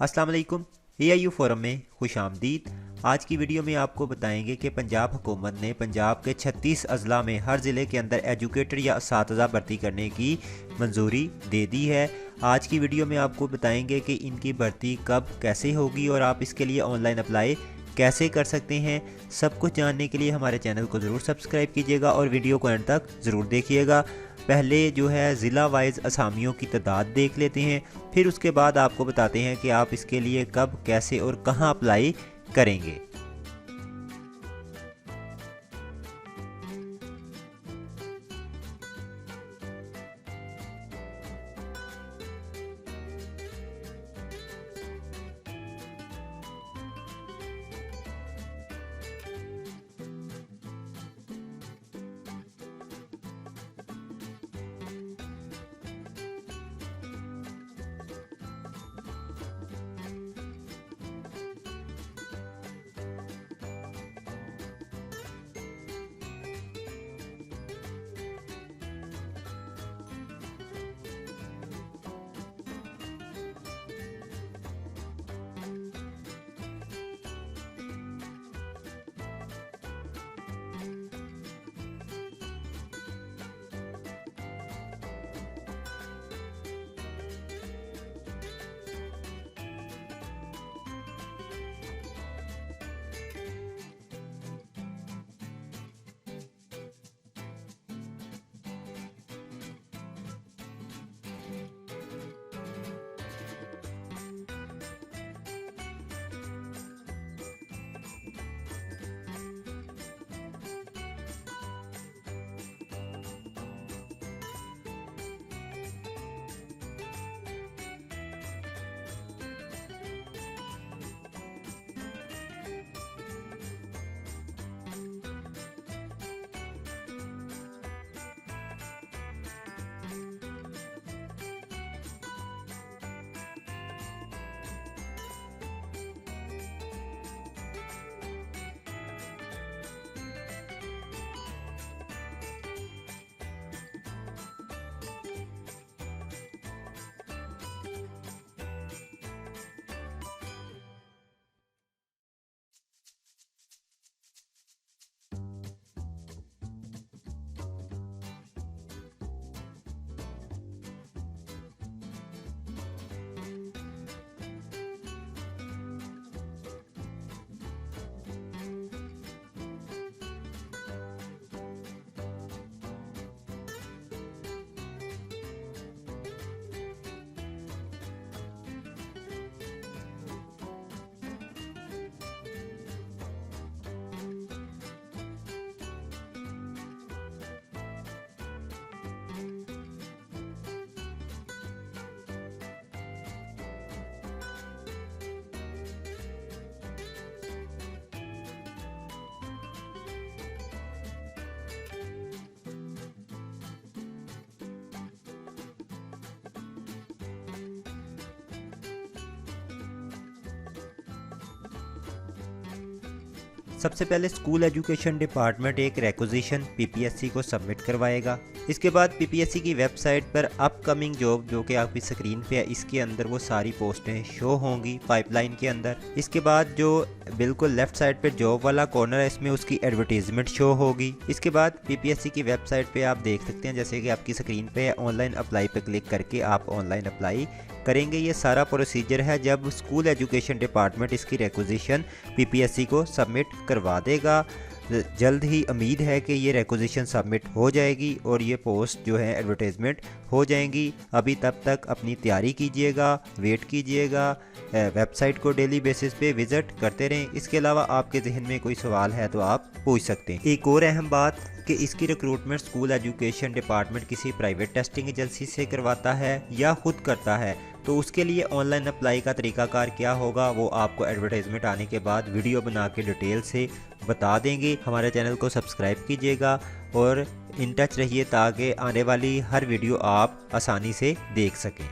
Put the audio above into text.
अस्सलाम वालेकुम। AIU forum में खुश आमदीद। आज की वीडियो में आपको बताएंगे कि पंजाब हुकूमत ने पंजाब के 36 अजला में हर ज़िले के अंदर एजुकेटर या असातिज़ा भर्ती करने की मंजूरी दे दी है। आज की वीडियो में आपको बताएंगे कि इनकी भर्ती कब कैसे होगी और आप इसके लिए ऑनलाइन अप्लाई कैसे कर सकते हैं। सब कुछ जानने के लिए हमारे चैनल को ज़रूर सब्सक्राइब कीजिएगा और वीडियो को एंड तक ज़रूर देखिएगा। पहले जो है ज़िला वाइज असामियों की तादाद देख लेते हैं, फिर उसके बाद आपको बताते हैं कि आप इसके लिए कब कैसे और कहां अप्लाई करेंगे। सबसे पहले स्कूल एजुकेशन डिपार्टमेंट एक रिक्वेजिशन PPSC को सबमिट करवाएगा। इसके बाद PPSC की वेबसाइट पर अपकमिंग जॉब जो कि आपकी स्क्रीन पे है, इसके अंदर वो सारी पोस्टें शो होंगी पाइपलाइन के अंदर। इसके बाद जो बिल्कुल लेफ्ट साइड पे जॉब वाला कॉर्नर है, इसमें उसकी एडवर्टीजमेंट शो होगी। इसके बाद PPSC की वेबसाइट पे आप देख सकते हैं, जैसे कि आपकी स्क्रीन पे है, ऑनलाइन अप्लाई पे क्लिक करके आप ऑनलाइन अप्लाई करेंगे। ये सारा प्रोसीजर है जब स्कूल एजुकेशन डिपार्टमेंट इसकी रिक्वेजिशन PPSC को सबमिट करवा देगा। जल्द ही उम्मीद है कि ये रिक्वेजिशन सबमिट हो जाएगी और ये पोस्ट जो है एडवर्टाइजमेंट हो जाएंगी। अभी तब तक अपनी तैयारी कीजिएगा, वेट कीजिएगा, वेबसाइट को डेली बेसिस पे विज़िट करते रहें। इसके अलावा आपके जहन में कोई सवाल है तो आप पूछ सकते हैं। एक और अहम बात कि इसकी रिक्रूटमेंट स्कूल एजुकेशन डिपार्टमेंट किसी प्राइवेट टेस्टिंग एजेंसी से करवाता है या खुद करता है, तो उसके लिए ऑनलाइन अप्लाई का तरीकाकार क्या होगा वो आपको एडवर्टाइजमेंट आने के बाद वीडियो बना के डिटेल से बता देंगे। हमारे चैनल को सब्सक्राइब कीजिएगा और इन टच रहिए ताकि आने वाली हर वीडियो आप आसानी से देख सकें।